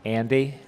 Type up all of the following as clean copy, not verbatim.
Andy?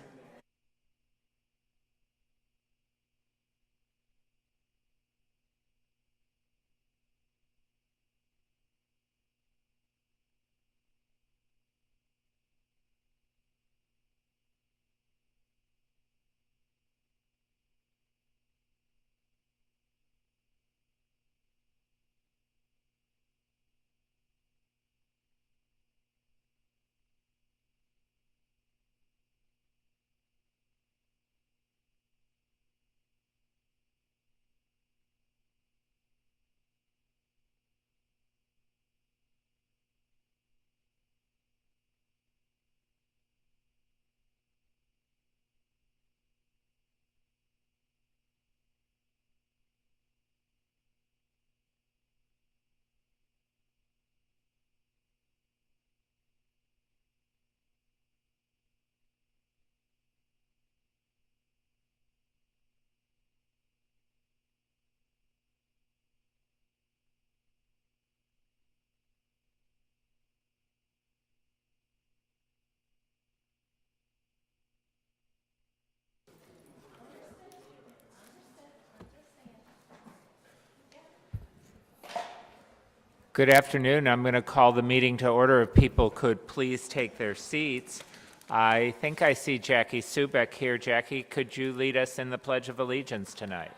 Good afternoon. I'm going to call the meeting to order. If people could please take their seats. I think I see Jackie Subek here. Jackie, could you lead us in the Pledge of Allegiance tonight?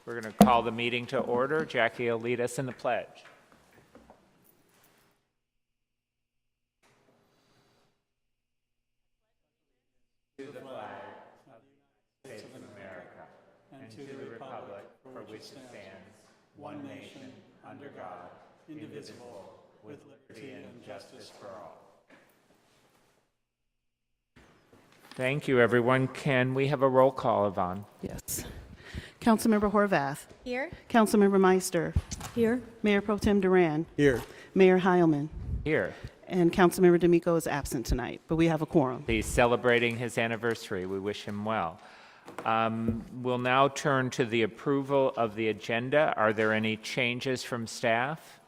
We're going to call the meeting to order. Jackie will lead us in the pledge. To the flag of the United States of America and to the republic for which it stands, one nation, under God, indivisible, with liberty and justice for all. Thank you, everyone. Can we have a roll call, Yvonne? Yes. Councilmember Horvath. Here. Councilmember Meister. Here. Mayor Pro Tem Duran. Here. Mayor Heilman. Here. And Councilmember D'Amico is absent tonight, but we have a quorum. He's celebrating his anniversary. We wish him well. We'll now turn to the approval of the agenda. Are there any changes from staff?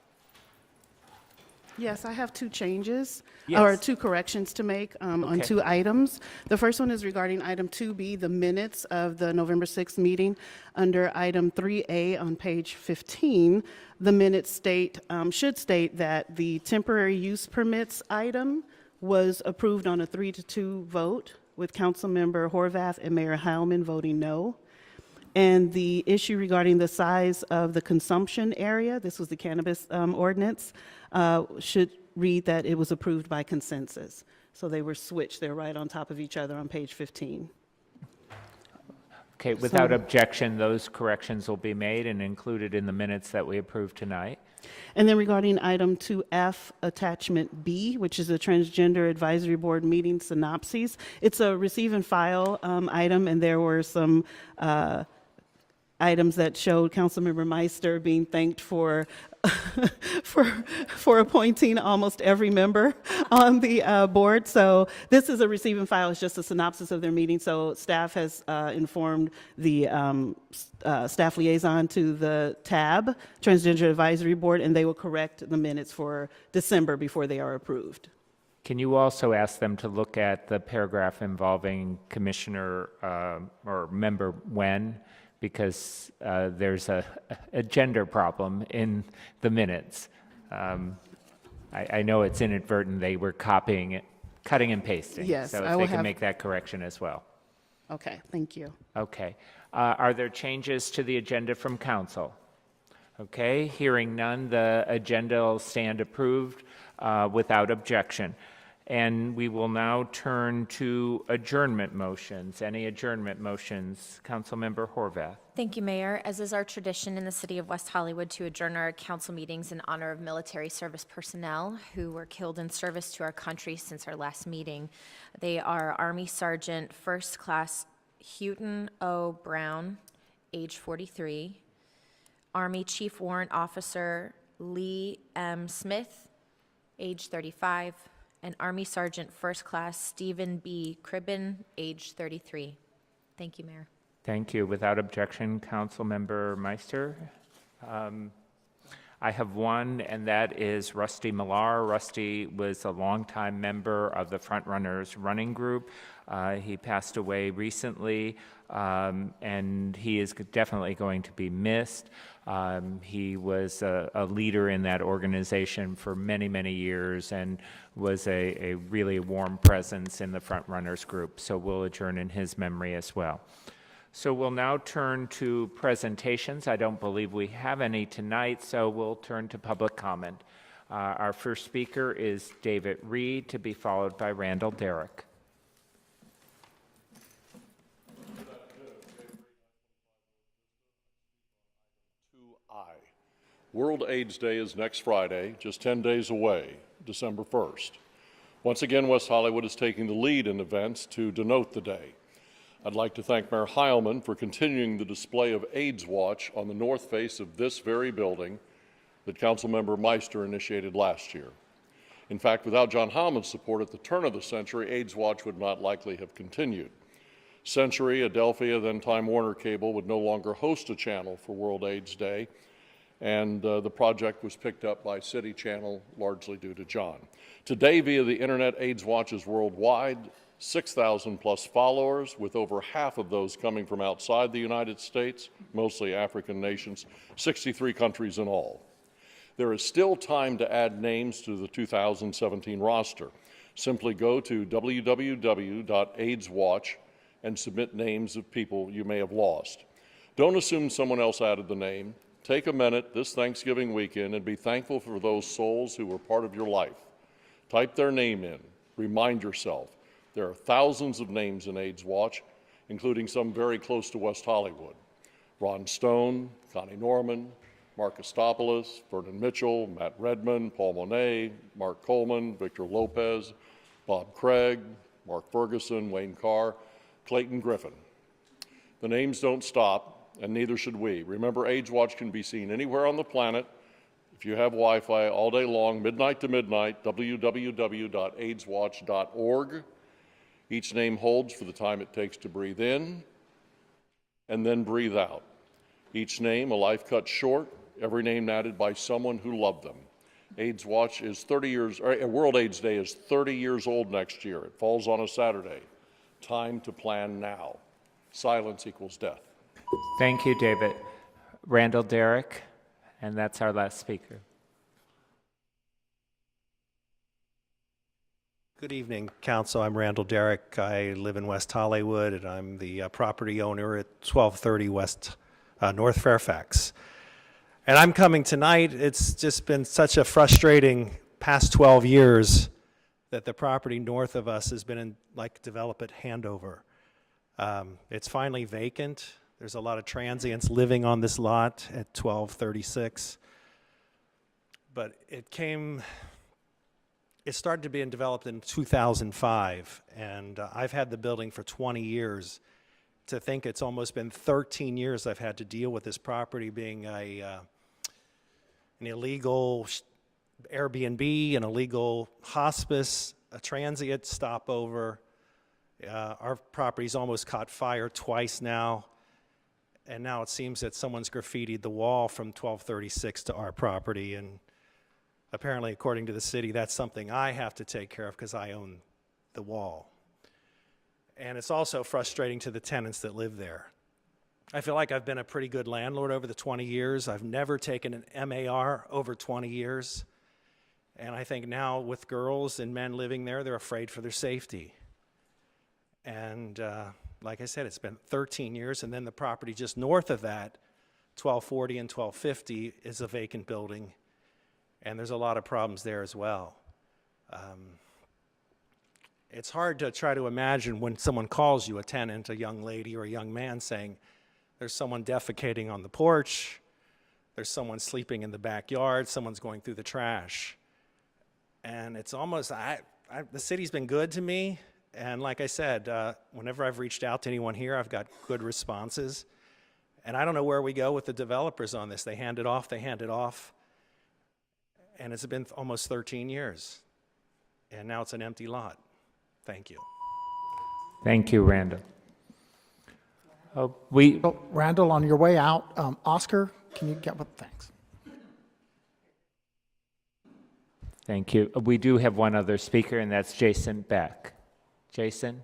Yes, I have two changes, Yes. or two corrections to make on two items. The first one is regarding item 2B, the minutes of the November 6th meeting. Under item 3A on page 15, the minutes should state that the temporary use permits item was approved on a 3-2 vote, with Councilmember Horvath and Mayor Heilman voting no. And the issue regarding the size of the consumption area, this was the cannabis ordinance, should read that it was approved by consensus. So they were switched. They're right on top of each other on page 15. Okay, without objection, those corrections will be made and included in the minutes that we approve tonight. And then regarding item 2F, attachment B, which is a transgender advisory board meeting synopses, it's a receive and file item, and there were some items that showed Councilmember Meister being thanked for for appointing almost every member on the board. So this is a receive and file. It's just a synopsis of their meeting. So staff has informed the staff liaison to the TAB, Transgender Advisory Board, and they will correct the minutes for December before they are approved. Can you also ask them to look at the paragraph involving Commissioner or Member Wen? Because there's a gender problem in the minutes. I know it's inadvertent. They were copying it, cutting and pasting. Yes, so I if will they can have... make that correction as well. Okay, thank you. Okay. Are there changes to the agenda from council? Okay, hearing none, the agenda will stand approved without objection. And we will now turn to adjournment motions. Any adjournment motions? Councilmember Horvath. Thank you, Mayor. As is our tradition in the city of West Hollywood to adjourn our council meetings in honor of military service personnel who were killed in service to our country since our last meeting. They are Army Sergeant First Class Houghton O. Brown, age 43, Army Chief Warrant Officer Lee M. Smith, age 35, and Army Sergeant First Class Stephen B. Cribben, age 33. Thank you, Mayor. I have one, and that is Rusty Millar. Rusty was a longtime member of the Frontrunners Running Group. He passed away recently, and he is definitely going to be missed. He was a leader in that organization for many, many years and was a really warm presence in the Frontrunners Group. So we'll adjourn in his memory as well. So we'll now turn to presentations. I don't believe we have any tonight, so we'll turn to public comment. Our first speaker is David Reed, to be followed by Randall Derrick. World AIDS Day is next Friday, just 10 days away, December 1st. Once again, West Hollywood is taking the lead in events to denote the day. I'd like to thank Mayor Heilman for continuing the display of AIDS Watch on the north face of this very building that Councilmember Meister initiated last year. In fact, without John Heilman's support at the turn of the century, AIDS Watch would not likely have continued. Century, Adelphia, then Time Warner Cable would no longer host a channel for World AIDS Day, and the project was picked up by City Channel, largely due to John. Today, via the internet, AIDS Watch is worldwide, 6,000 plus followers, with over half of those coming from outside the United States, mostly African nations, 63 countries in all. There is still time to add names to the 2017 roster. Simply go to www.aidswatch and submit names of people you may have lost. Don't assume someone else added the name. Take a minute this Thanksgiving weekend and be thankful for those souls who were part of your life. Type their name in. Remind yourself. There are thousands of names in AIDS Watch, including some very close to West Hollywood. Ron Stone, Connie Norman, Mark Kostopoulos, Vernon Mitchell, Matt Redmond, Paul Monet, Mark Coleman, Victor Lopez, Bob Craig, Mark Ferguson, Wayne Carr, Clayton Griffin. The names don't stop, and neither should we. Remember, AIDS Watch can be seen anywhere on the planet. If you have Wi-Fi all day long, midnight to midnight, www.aidswatch.org. Each name holds for the time it takes to breathe in and then breathe out. Each name, a life cut short, every name added by someone who loved them. AIDS Watch is 30 years, World AIDS Day is 30 years old next year. It falls on a Saturday. Time to plan now. Silence equals death. Thank you, David. Randall Derrick, and that's our last speaker. Good evening, Council. I'm Randall Derrick. I live in West Hollywood, and I'm the property owner at 1230 West North Fairfax. And I'm coming tonight. It's just been such a frustrating past 12 years that the property north of us has been in like development handover. It's finally vacant. There's a lot of transients living on this lot at 1236. But it started to be developed in 2005, and I've had the building for 20 years. To think it's almost been 13 years I've had to deal with this property being an illegal Airbnb, an illegal hospice, a transient stopover. Our property's almost caught fire twice now, and now it seems that someone's graffitied the wall from 1236 to our property, and apparently, according to the city, that's something I have to take care of because I own the wall. And it's also frustrating to the tenants that live there. I feel like I've been a pretty good landlord over the 20 years. I've never taken an MAR over 20 years. And I think now with girls and men living there, they're afraid for their safety. And like I said, it's been 13 years, and then the property just north of that, 1240 and 1250, is a vacant building. And there's a lot of problems there as well. It's hard to try to imagine when someone calls you a tenant, a young lady or a young man, saying, there's someone defecating on the porch, there's someone sleeping in the backyard, someone's going through the trash. And it's almost, the city's been good to me. And like I said, whenever I've reached out to anyone here, I've got good responses. And I don't know where we go with the developers on this. They hand it off, and it's been almost 13 years. And now it's an empty lot. Thank you. Thank you, Randall. Randall, on your way out, Oscar, can you get what? Thanks. Thank you. We do have one other speaker, and that's Jason Beck. Jason?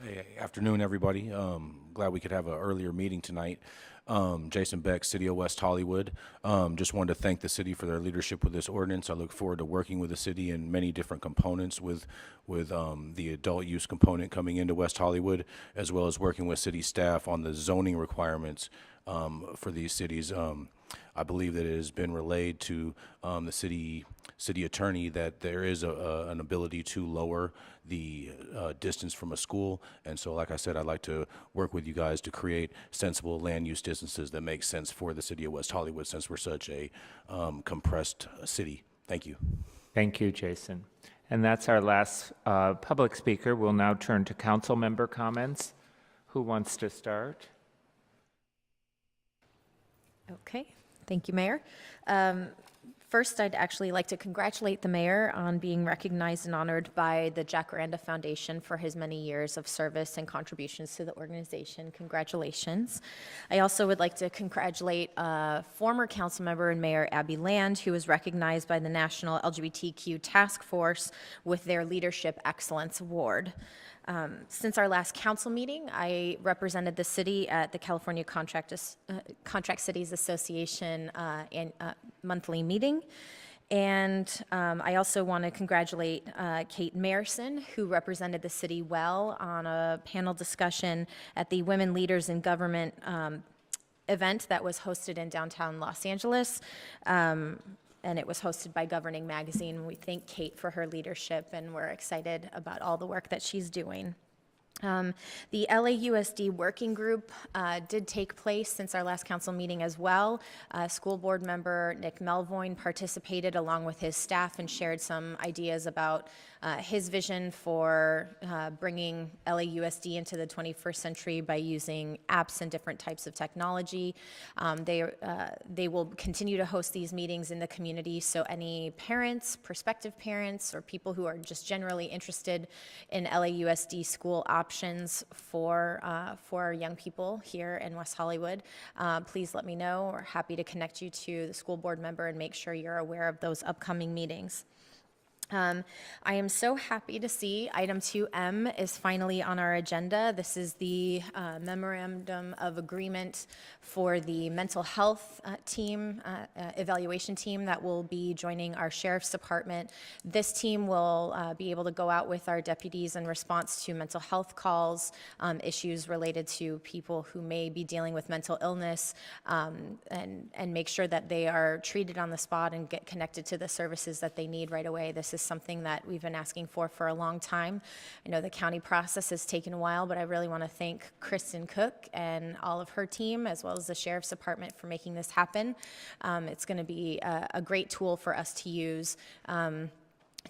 Hey, afternoon, everybody. Glad we could have an earlier meeting tonight. Jason Beck, City of West Hollywood. Just wanted to thank the city for their leadership with this ordinance. I look forward to working with the city in many different components with the adult use component coming into West Hollywood, as well as working with city staff on the zoning requirements for these cities. I believe that it has been relayed to the city attorney that there is an ability to lower the distance from a school. And so, like I said, I'd like to work with you guys to create sensible land use distances that make sense for the city of West Hollywood, since we're such a compressed city. Thank you. Thank you, Jason. And that's our last public speaker. We'll now turn to council member comments. Who wants to start? Okay, thank you, Mayor. First, I'd actually like to congratulate the mayor on being recognized and honored by the Jacaranda Foundation for his many years of service and contributions to the organization. Congratulations. I also would like to congratulate former council member and Mayor Abby Land, who was recognized by the National LGBTQ Task Force with their Leadership Excellence Award. Since our last council meeting, I represented the city at the California Contract Cities Association monthly meeting. And I also want to congratulate Kate Marison, who represented the city well on a panel discussion at the Women Leaders in Government event that was hosted in downtown Los Angeles. And it was hosted by Governing Magazine. We thank Kate for her leadership, and we're excited about all the work that she's doing. The LAUSD working group did take place since our last council meeting as well. School board member Nick Melvoin participated along with his staff and shared some ideas about his vision for bringing LAUSD into the 21st century by using apps and different types of technology. They will continue to host these meetings in the community, so any parents, prospective parents, or people who are just generally interested in LAUSD school options for our young people here in West Hollywood, please let me know. We're happy to connect you to the school board member and make sure you're aware of those upcoming meetings. I am so happy to see item 2M is finally on our agenda. This is the memorandum of agreement for the mental health evaluation team that will be joining our sheriff's department. This team will be able to go out with our deputies in response to mental health calls, issues related to people who may be dealing with mental illness, and make sure that they are treated on the spot and get connected to the services that they need right away. This is something that we've been asking for a long time. I know the county process has taken a while, but I really want to thank Kristen Cook and all of her team, as well as the Sheriff's Department, for making this happen. It's going to be a great tool for us to use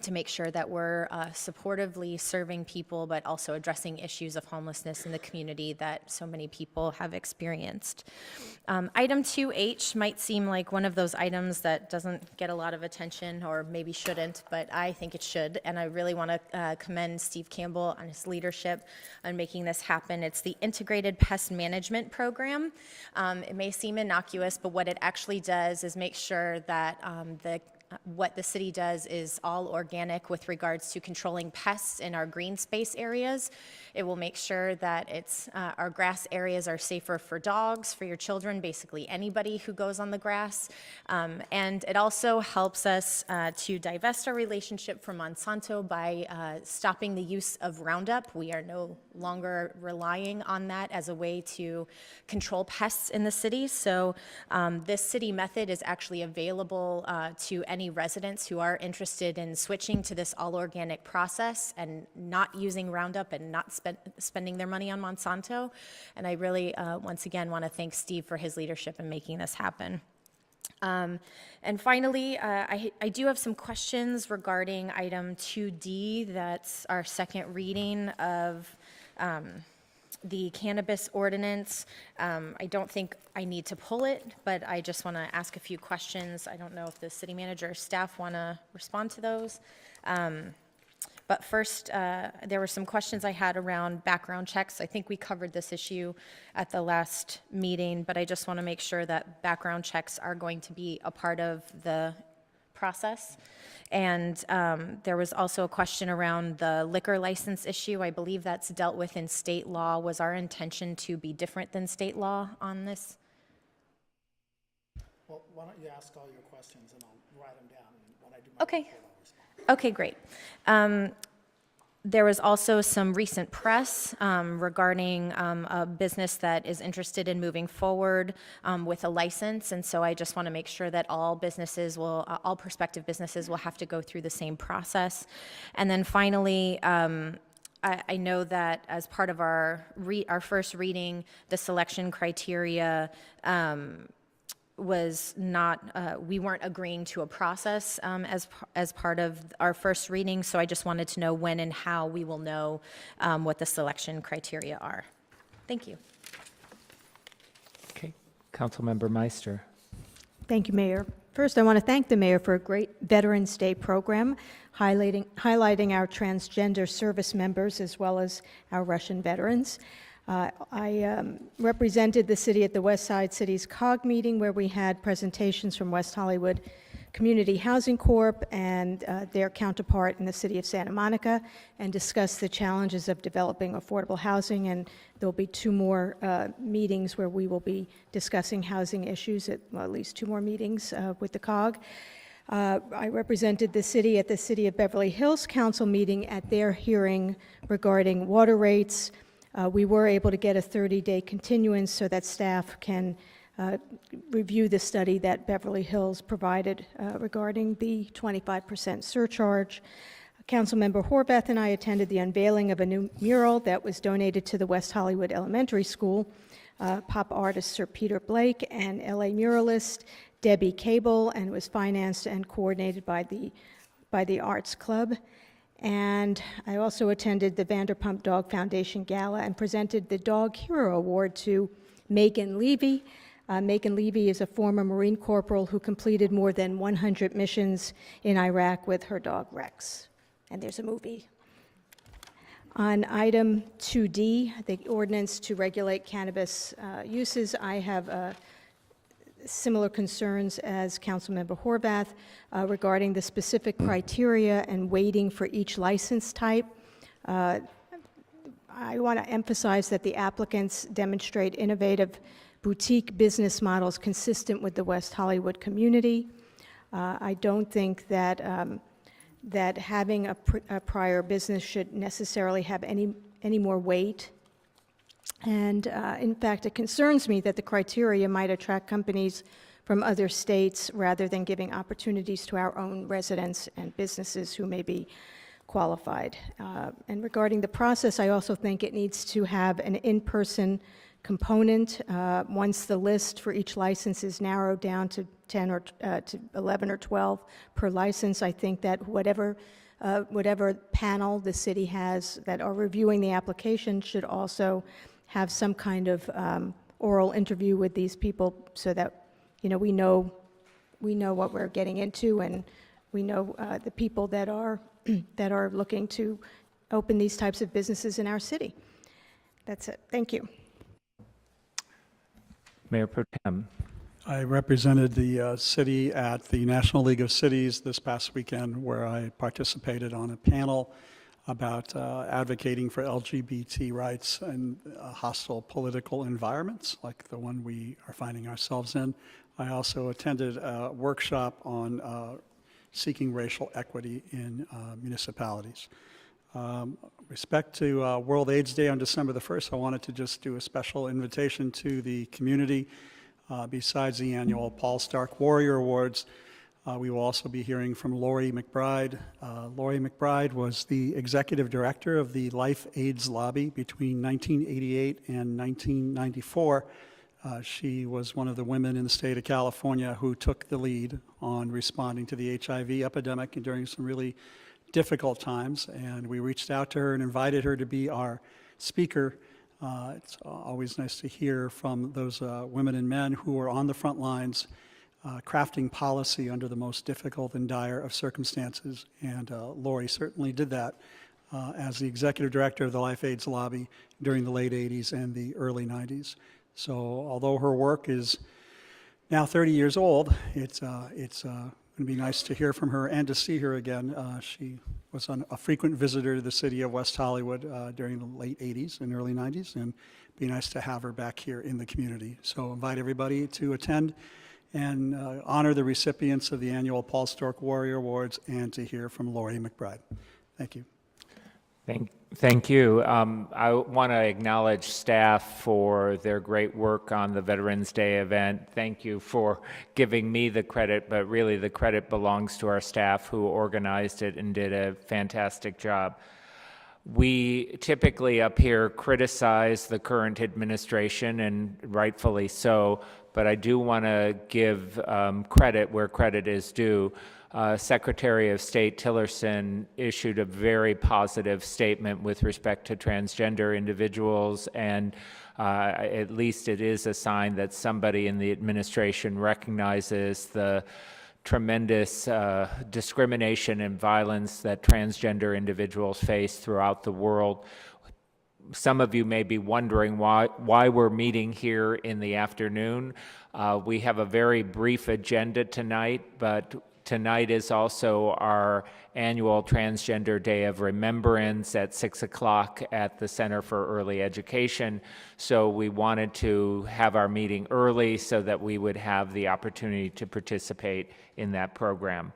to make sure that we're supportively serving people, but also addressing issues of homelessness in the community that so many people have experienced. Item 2H might seem like one of those items that doesn't get a lot of attention, or maybe shouldn't, but I think it should, and I really want to commend Steve Campbell on his leadership on making this happen. It's the Integrated Pest Management Program. It may seem innocuous, but what it actually does is make sure that what the city does is all organic with regards to controlling pests in our green space areas. It will make sure that our grass areas are safer for dogs, for your children, basically anybody who goes on the grass. And it also helps us to divest our relationship from Monsanto by stopping the use of Roundup. We are no longer relying on that as a way to control pests in the city. So this city method is actually available to any residents who are interested in switching to this all-organic process and not using Roundup and not spending their money on Monsanto. And I really, once again, want to thank Steve for his leadership in making this happen. And finally, I do have some questions regarding item 2D. That's our second reading of the cannabis ordinance. I don't think I need to pull it, but I just want to ask a few questions. I don't know if the city manager or staff want to respond to those. But first, there were some questions I had around background checks. I think we covered this issue at the last meeting, but I just want to make sure that background checks are going to be a part of the process. And there was also a question around the liquor license issue. I believe that's dealt with in state law. Was our intention to be different than state law on this? Well, why don't you ask all your questions and I'll write them down, and when I do my Okay. report, I'll respond. Okay, great. There was also some recent press regarding a business that is interested in moving forward with a license, and so I just want to make sure that all prospective businesses will have to go through the same process. And then finally, I know that as part of our first reading, the selection criteria was not, we weren't agreeing to a process as part of our first reading, so I just wanted to know when and how we will know what the selection criteria are. Thank you. Okay, Councilmember Meister. Thank you, Mayor. First, I want to thank the Mayor for a great Veterans Day program, highlighting our transgender service members as well as our Russian veterans. I represented the city at the West Side City's COG meeting, where we had presentations from West Hollywood Community Housing Corp. And their counterpart in the city of Santa Monica, and discussed the challenges of developing affordable housing. And there'll be 2 more meetings where we will be discussing housing issues, at least 2 more meetings with the COG. I represented the city at the City of Beverly Hills Council meeting at their hearing regarding water rates. We were able to get a 30-day continuance so that staff can review the study that Beverly Hills provided regarding the 25% surcharge. Councilmember Horvath and I attended the unveiling of a new mural that was donated to the West Hollywood Elementary School. Pop artist Sir Peter Blake and LA muralist Debbie Cable, and was financed and coordinated by the Arts Club. And I also attended the Vanderpump Dog Foundation Gala and presented the Dog Hero Award to Megan Levy. Megan Levy is a former Marine corporal who completed more than 100 missions in Iraq with her dog Rex. And there's a movie. On item 2D, the ordinance to regulate cannabis uses, I have similar concerns as Councilmember Horvath regarding the specific criteria and weighting for each license type. I want to emphasize that the applicants demonstrate innovative boutique business models consistent with the West Hollywood community. I don't think that that having a prior business should necessarily have any more weight. And in fact, it concerns me that the criteria might attract companies from other states rather than giving opportunities to our own residents and businesses who may be qualified. And regarding the process, I also think it needs to have an in-person component. Once the list for each license is narrowed down to 10 or to 11 or 12 per license, I think that whatever panel the city has that are reviewing the application should also have some kind of oral interview with these people, so that we know what we're getting into, and we know the people that are that are looking to open these types of businesses in our city. That's it. Thank you. Mayor Pro Tem. I represented the city at the National League of Cities this past weekend, where I participated on a panel about advocating for LGBT rights in hostile political environments like the one we are finding ourselves in. I also attended a workshop on seeking racial equity in municipalities. Respect to World AIDS Day on December the 1st, I wanted to just do a special invitation to the community. Besides the annual Paul Stark Warrior Awards, we will also be hearing from Lori McBride. Lori McBride was the executive director of the Life AIDS Lobby between 1988 and 1994. She was one of the women in the state of California who took the lead on responding to the HIV epidemic during some really difficult times, and we reached out to her and invited her to be our speaker. It's always nice to hear from those women and men who are on the front lines crafting policy under the most difficult and dire of circumstances. And Lori certainly did that as the executive director of the Life AIDS Lobby during the late 80s and the early 90s. So although her work is now 30 years old, it's going to be nice to hear from her and to see her again. She was a frequent visitor to the city of West Hollywood during the late 80s and early 90s, and it'd be nice to have her back here in the community. So invite everybody to attend and honor the recipients of the annual Paul Stork Warrior Awards and to hear from Lori McBride. Thank you. Thank you. I want to acknowledge staff for their great work on the Veterans Day event. Thank you for giving me the credit, but really the credit belongs to our staff who organized it and did a fantastic job. We typically up here criticize the current administration, and rightfully so, but I do want to give credit where credit is due. Secretary of State Tillerson issued a very positive statement with respect to transgender individuals, and at least it is a sign that somebody in the administration recognizes the tremendous discrimination and violence that transgender individuals face throughout the world. Some of you may be wondering why we're meeting here in the afternoon. We have a very brief agenda tonight, but tonight is also our annual Transgender Day of Remembrance at 6 o'clock at the Center for Early Education. So we wanted to have our meeting early so that we would have the opportunity to participate in that program.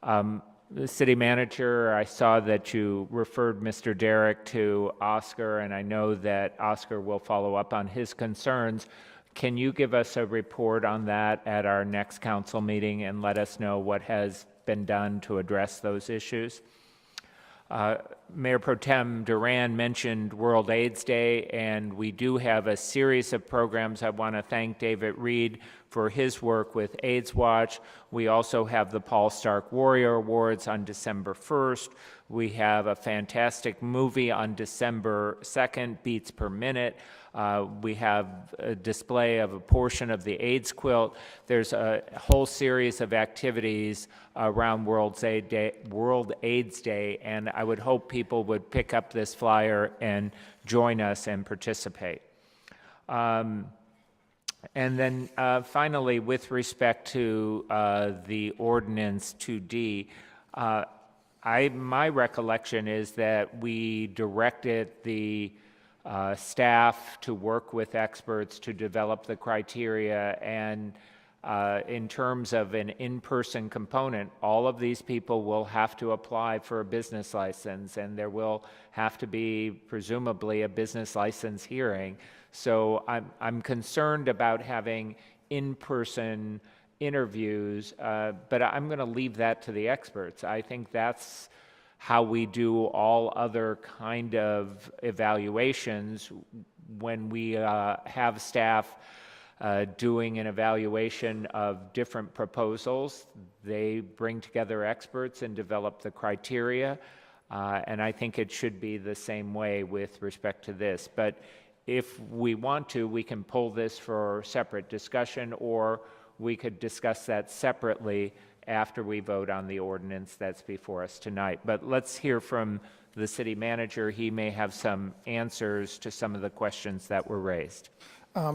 The city manager, I saw that you referred Mr. Derrick to Oscar, and I know that Oscar will follow up on his concerns. Can you give us a report on that at our next council meeting and let us know what has been done to address those issues? Mayor Pro Tem Duran mentioned World AIDS Day, and we do have a series of programs. I want to thank David Reed for his work with AIDS Watch. We also have the Paul Stark Warrior Awards on December 1st. We have a fantastic movie on December 2nd, Beats Per Minute. We have a display of a portion of the AIDS quilt. There's a whole series of activities around World AIDS Day, and I would hope people would pick up this flyer and join us and participate. And then finally, with respect to the ordinance 2D, my recollection is that we directed the staff to work with experts to develop the criteria, and in terms of an in-person component, all of these people will have to apply for a business license, and there will have to be presumably a business license hearing. So I'm concerned about having in-person interviews, but I'm going to leave that to the experts. I think that's how we do all other kind of evaluations. When we have staff doing an evaluation of different proposals, they bring together experts and develop the criteria, and I think it should be the same way with respect to this. But if we want to, we can pull this for separate discussion, or we could discuss that separately after we vote on the ordinance that's before us tonight. But let's hear from the city manager. He may have some answers to some of the questions that were raised.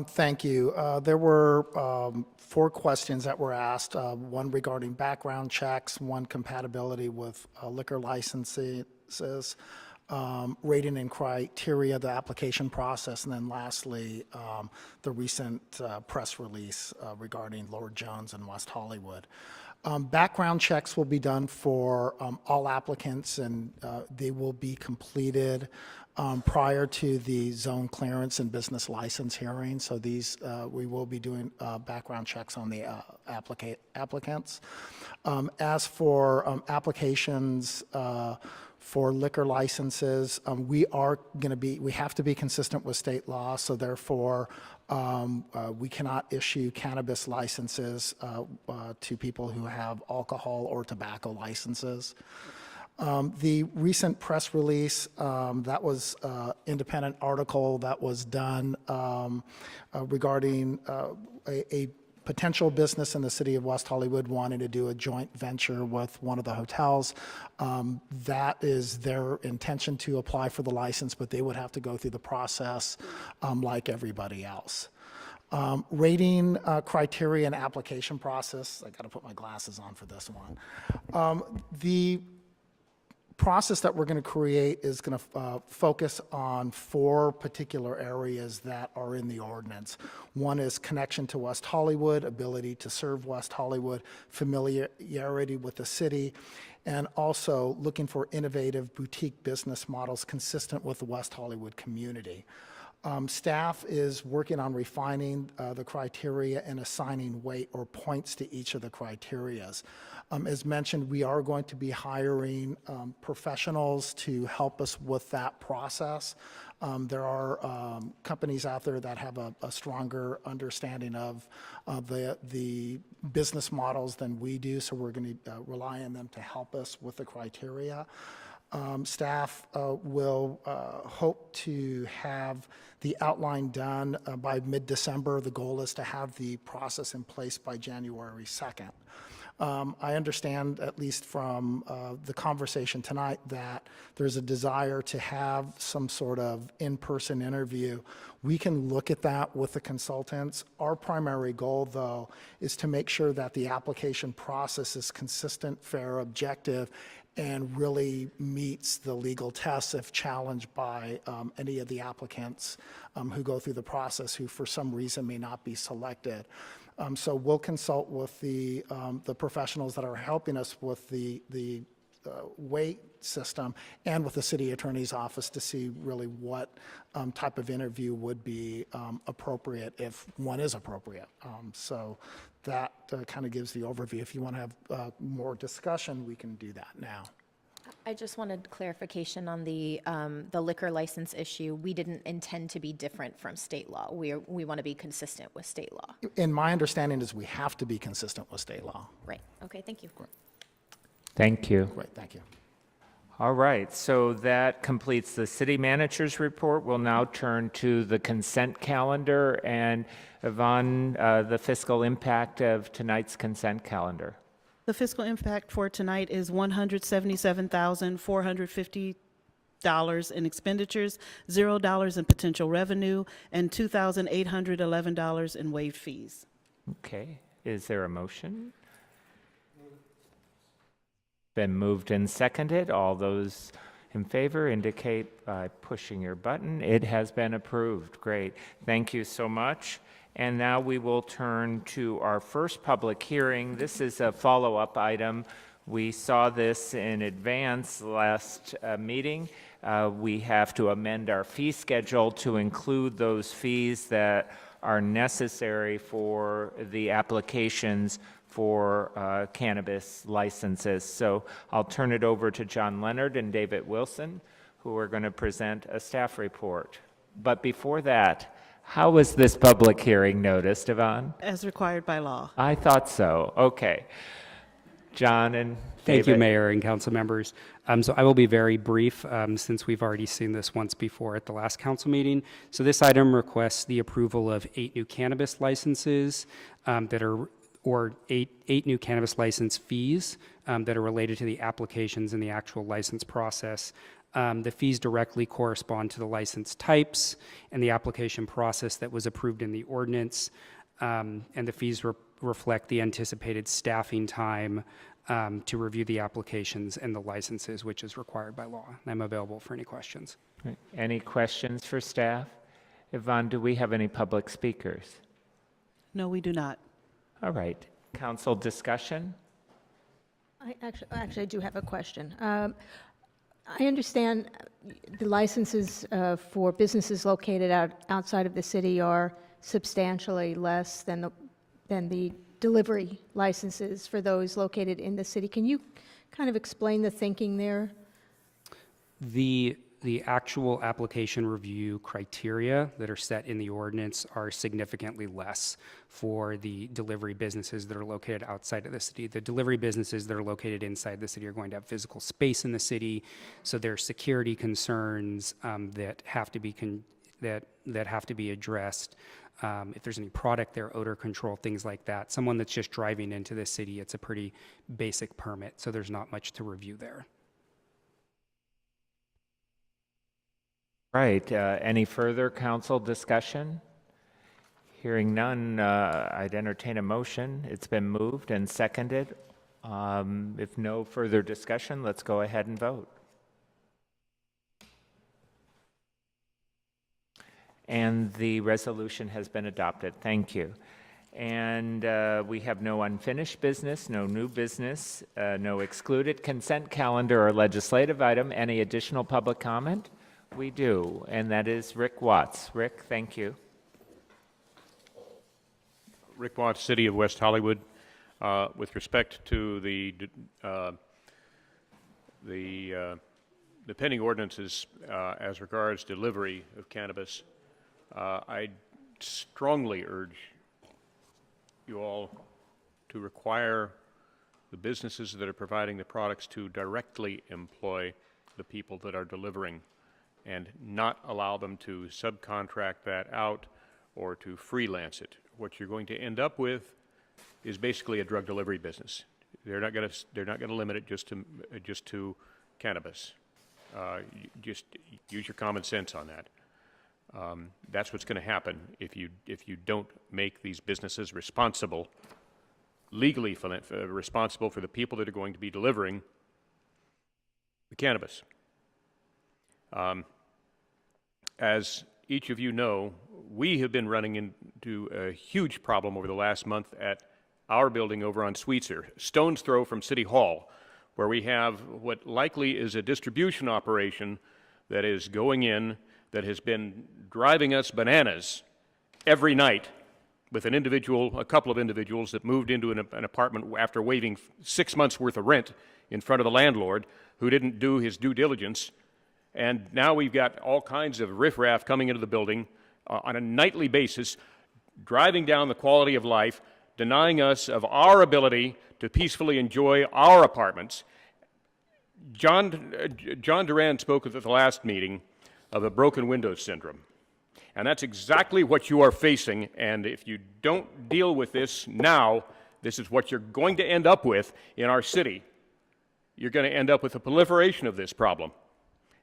Thank you. There were 4 questions that were asked, one regarding background checks, one compatibility with liquor licenses, rating and criteria, the application process, and then lastly, the recent press release regarding Lord Jones and West Hollywood. Background checks will be done for all applicants, and they will be completed prior to the zone clearance and business license hearing. So these, we will be doing background checks on the applicants. As for applications for liquor licenses, we have to be consistent with state law, so therefore we cannot issue cannabis licenses to people who have alcohol or tobacco licenses. The recent press release, that was an independent article that was done regarding a potential business in the city of West Hollywood wanting to do a joint venture with one of the hotels. That is their intention to apply for the license, but they would have to go through the process like everybody else. Rating criteria and application process. I got to put my glasses on for this one. The process that we're going to create is going to focus on 4 particular areas that are in the ordinance. One is connection to West Hollywood, ability to serve West Hollywood, familiarity with the city, and also looking for innovative boutique business models consistent with the West Hollywood community. Staff is working on refining the criteria and assigning weight or points to each of the criterias. As mentioned, we are going to be hiring professionals to help us with that process. There are companies out there that have a stronger understanding of the business models than we do, so we're going to rely on them to help us with the criteria. Staff will hope to have the outline done by mid-December. The goal is to have the process in place by January 2nd. I understand, at least from the conversation tonight, that there's a desire to have some sort of in-person interview. We can look at that with the consultants. Our primary goal, though, is to make sure that the application process is consistent, fair, objective, and really meets the legal tests if challenged by any of the applicants who go through the process who for some reason may not be selected. So we'll consult with the professionals that are helping us with the weight system and with the city attorney's office to see really what type of interview would be appropriate, if one is appropriate. So that kind of gives the overview. If you want to have more discussion, we can do that now. I just wanted clarification on the liquor license issue. We didn't intend to be different from state law. We want to be consistent with state law. And my understanding is we have to be consistent with state law. Right. Okay, thank you. Thank you. Great, thank you. All right, so that completes the city manager's report. We'll now turn to the consent calendar, and Yvonne, the fiscal impact of tonight's consent calendar. The fiscal impact for tonight is $177,450 in expenditures, $0 in potential revenue, and $2,811 in waived fees. Okay, is there a motion? Been moved and seconded. All those in favor indicate by pushing your button. It has been approved. Great. Thank you so much. And now we will turn to our first public hearing. This is a follow-up item. We saw this in advance last meeting. We have to amend our fee schedule to include those fees that are necessary for the applications for cannabis licenses. So I'll turn it over to John Leonard and David Wilson, who are going to present a staff report. But before that, how was this public hearing noticed, Yvonne? As required by law. I thought so. Okay. John and Thank you, David. Mayor and council members. So I will be very brief since we've already seen this once before at the last council meeting. So this item requests the approval of 8 new cannabis licenses or eight new cannabis license fees that are related to the applications and the actual license process. The fees directly correspond to the license types and the application process that was approved in the ordinance, and the fees reflect the anticipated staffing time to review the applications and the licenses, which is required by law. And I'm available for any questions. Any questions for staff? Yvonne, do we have any public speakers? No, we do not. All right. Council discussion? I do have a question. I understand the licenses for businesses located outside of the city are substantially less than the delivery licenses for those located in the city. Can you kind of explain the thinking there? The actual application review criteria that are set in the ordinance are significantly less for the delivery businesses that are located outside of the city. The delivery businesses that are located inside the city are going to have physical space in the city, so there are security concerns that have to be that have to be addressed. If there's any product there, odor control, things like that. Someone that's just driving into the city, it's a pretty basic permit, so there's not much to review there. Right, any further council discussion? Hearing none, I'd entertain a motion. It's been moved and seconded. If no further discussion, let's go ahead and vote. And the resolution has been adopted. Thank you. And we have no unfinished business, no new business, no excluded consent calendar or legislative item. Any additional public comment? We do, and that is Rick Watts. Rick, thank you. Rick Watts, City of West Hollywood. With respect to the pending ordinances as regards delivery of cannabis, I strongly urge you all to require the businesses that are providing the products to directly employ the people that are delivering and not allow them to subcontract that out or to freelance it. What you're going to end up with is basically a drug delivery business. They're not going to limit it just to cannabis. Just use your common sense on that. That's what's going to happen if you don't make these businesses responsible, legally responsible for the people that are going to be delivering the cannabis. As each of you know, we have been running into a huge problem over the last month at our building over on Sweetser, stone's throw from City Hall, where we have what likely is a distribution operation that is going in that has been driving us bananas every night with a couple of individuals that moved into an apartment after waiving 6 months worth of rent in front of the landlord who didn't do his due diligence. And now we've got all kinds of riffraff coming into the building on a nightly basis, driving down the quality of life, denying us of our ability to peacefully enjoy our apartments. John Duran spoke at the last meeting of a broken windows syndrome. And that's exactly what you are facing. And if you don't deal with this now, this is what you're going to end up with in our city. You're going to end up with a proliferation of this problem.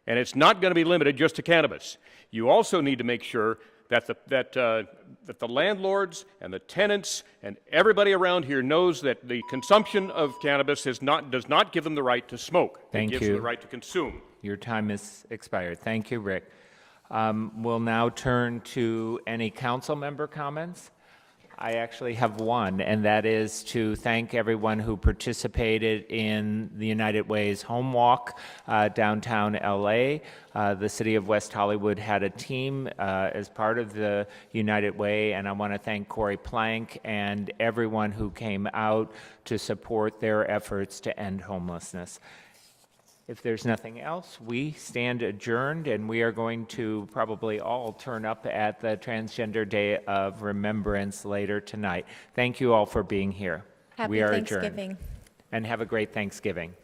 And it's not going to be limited just to cannabis. You also need to make sure that the landlords and the tenants and everybody around here knows that the consumption of cannabis does not give them the right to smoke. Thank you. It gives them the right to consume. Your time is expired. Thank you, Rick. We'll now turn to any council member comments. I actually have one, and that is to thank everyone who participated in the United Way's Home Walk downtown LA. The City of West Hollywood had a team as part of the United Way, and I want to thank Corey Plank and everyone who came out to support their efforts to end homelessness. If there's nothing else, we stand adjourned, and we are going to probably all turn up at the Transgender Day of Remembrance later tonight. Thank you all for being here. Happy We are Thanksgiving. adjourned. And have a great Thanksgiving.